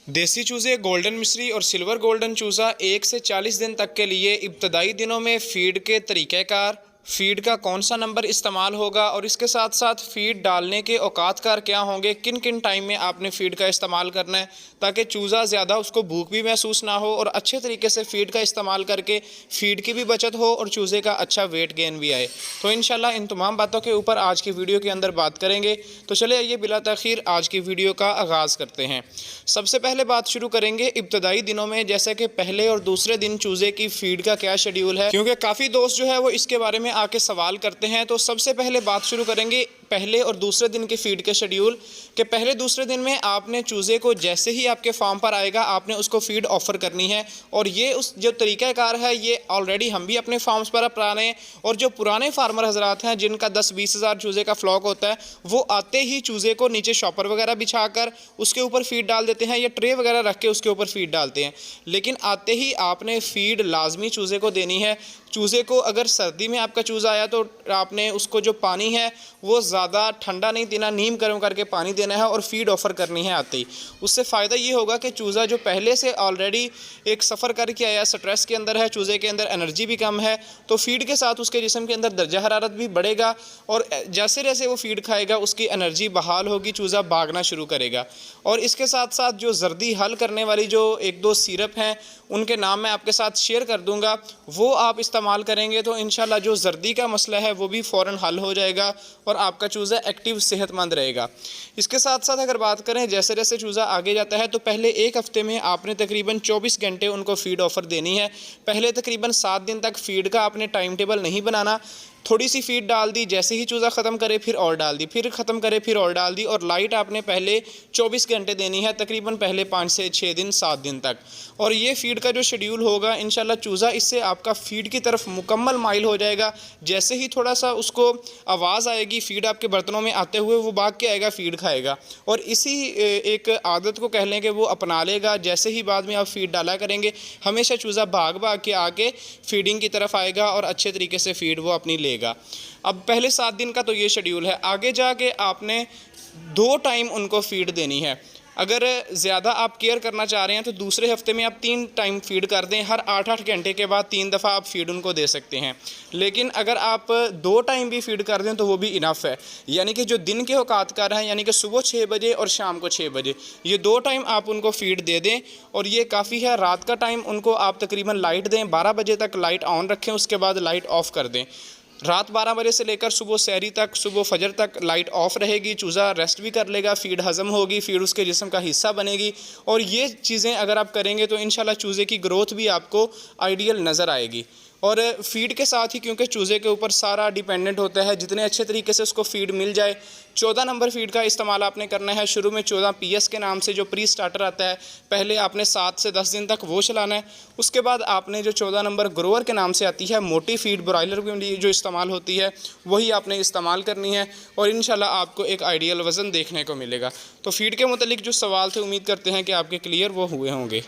देसी चूज़े गोल्डन मिश्री और सिल्वर गोल्डन चूज़ा 1 से 40 दिन तक के लिए इब्तदाई दिनों में फ़ीड के तरीक़ेकार, फ़ीड का कौन सा नंबर इस्तेमाल होगा और इसके साथ साथ फ़ीड डालने के औकातकार क्या होंगे, किन किन टाइम में आपने फ़ीड का इस्तेमाल करना है ताकि चूज़ा ज़्यादा उसको भूख भी महसूस ना हो और अच्छे तरीके से फ़ीड का इस्तेमाल करके फ़ीड की भी बचत हो और चूज़े का अच्छा वेट गेन भी आए। तो इंशाल्लाह इन तमाम बातों के ऊपर आज की वीडियो के अंदर बात करेंगे। तो चले आइए बिला तख़ीर आज की वीडियो का आगाज़ करते हैं। सबसे पहले बात शुरू करेंगे इब्तदाई दिनों में, जैसे कि पहले और दूसरे दिन चूज़े की फ़ीड का क्या शेड्यूल है, क्योंकि काफ़ी दोस्त जो है वो इसके बारे में आके सवाल करते हैं। तो सबसे पहले बात शुरू करेंगे पहले और दूसरे दिन के फ़ीड के शेड्यूल के। पहले दूसरे दिन में आपने चूज़े को जैसे ही आपके फार्म पर आएगा आपने उसको फ़ीड ऑफ़र करनी है। और ये उस जो तरीक़ाकार है ये ऑलरेडी हम भी अपने फार्म्स पर अपना रहे हैं और जो पुराने फार्मर हजरात हैं जिनका 10-20 हज़ार चूज़े का फ्लॉक होता है वो आते ही चूज़े को नीचे शॉपर वगैरह बिछा कर उसके ऊपर फ़ीड डाल देते हैं या ट्रे वगैरह रख के उसके ऊपर फ़ीड डालते हैं। लेकिन आते ही आपने फ़ीड लाजमी चूज़े को देनी है। चूज़े को अगर सर्दी में आपका चूज़ा आया तो आपने उसको जो पानी है वो ज़्यादा ठंडा नहीं देना, नीम गर्म करके पानी देना है और फ़ीड ऑफ़र करनी है आते ही। उससे फ़ायदा ये होगा कि चूज़ा जो पहले से ऑलरेडी एक सफ़र करके आया, स्ट्रेस के अंदर है, चूज़े के अंदर एनर्जी भी कम है, तो फ़ीड के साथ उसके जिस्म के अंदर दर्जा हरारत भी बढ़ेगा और जैसे जैसे वो फ़ीड खाएगा उसकी एनर्जी बहाल होगी, चूज़ा भागना शुरू करेगा। और इसके साथ साथ जो जर्दी हल करने वाली जो 1-2 सिरप हैं उनके नाम मैं आपके साथ शेयर कर दूंगा, वो आप इस्तेमाल करेंगे तो इंशाल्लाह जो जर्दी का मसला है वो भी फ़ौरन हल हो जाएगा और आपका चूज़ा एक्टिव सेहतमंद रहेगा। इसके साथ साथ अगर बात करें जैसे जैसे चूज़ा आगे जाता है तो पहले एक हफ़्ते में आपने तकरीबन 24 घंटे उनको फ़ीड ऑफ़र देनी है। पहले तकरीबन 7 दिन तक फ़ीड का आपने टाइम टेबल नहीं बनाना, थोड़ी सी फ़ीड डाल दी, जैसे ही चूज़ा ख़त्म करे फिर और डाल दी, फिर ख़त्म करे फिर और डाल दी। और लाइट आपने पहले 24 घंटे देनी है, तकरीबन पहले 5 से 6 दिन 7 दिन तक। और ये फ़ीड का जो शेड्यूल होगा इंशाल्लाह चूज़ा इससे आपका फ़ीड की तरफ मुकम्मल माइल हो जाएगा। जैसे ही थोड़ा सा उसको आवाज़ आएगी फ़ीड आपके बर्तनों में आते हुए वो भाग के आएगा, फ़ीड खाएगा। और इसी एक आदत को कह लें कि वो अपना लेगा। जैसे ही बाद में आप फ़ीड डाला करेंगे हमेशा चूज़ा भाग भाग के आके फ़ीडिंग की तरफ आएगा और अच्छे तरीके से फ़ीड वो अपनी लेगा। अब पहले 7 दिन का तो ये शेड्यूल है। आगे जाके आपने 2 टाइम उनको फ़ीड देनी है। अगर ज़्यादा आप केयर करना चाह रहे हैं तो दूसरे हफ्ते में आप 3 टाइम फ़ीड कर दें, हर 8-8 घंटे के बाद 3 दफ़ा आप फ़ीड उनको दे सकते हैं। लेकिन अगर आप 2 टाइम भी फ़ीड कर दें तो वो भी इनफ है। यानी कि जो दिन के औकातकार हैं, यानी कि सुबह 6 बजे और शाम को 6 बजे, ये 2 टाइम आप उनको फ़ीड दे दें और ये काफ़ी है। रात का टाइम उनको आप तकरीबन लाइट दें, 12 बजे तक लाइट ऑन रखें, उसके बाद लाइट ऑफ़ कर दें। रात 12 बजे से लेकर सुबह सहरी तक, सुबह फजर तक लाइट ऑफ रहेगी। चूज़ा रेस्ट भी कर लेगा, फ़ीड हज़म होगी, फ़ीड उसके जिस्म का हिस्सा बनेगी। और ये चीज़ें अगर आप करेंगे तो इंशाल्लाह चूज़े की ग्रोथ भी आपको आइडियल नज़र आएगी। और फ़ीड के साथ ही क्योंकि चूज़े के ऊपर सारा डिपेंडेंट होता है, जितने अच्छे तरीके से उसको फ़ीड मिल जाए। 14 नंबर फ़ीड का इस्तेमाल आपने करना है। शुरू में 14 PS के नाम से जो प्री स्टार्टर आता है, पहले आपने 7 से 10 दिन तक वो चलाना है। उसके बाद आपने जो 14 नंबर ग्रोवर के नाम से आती है, मोटी फ़ीड ब्रॉयलर के लिए जो इस्तेमाल होती है, वही आपने इस्तेमाल करनी है और इंशाल्लाह आपको एक आइडियल वज़न देखने को मिलेगा। तो फ़ीड के मुतालिक जो सवाल थे उम्मीद करते हैं कि आपके क्लियर वो हुए होंगे।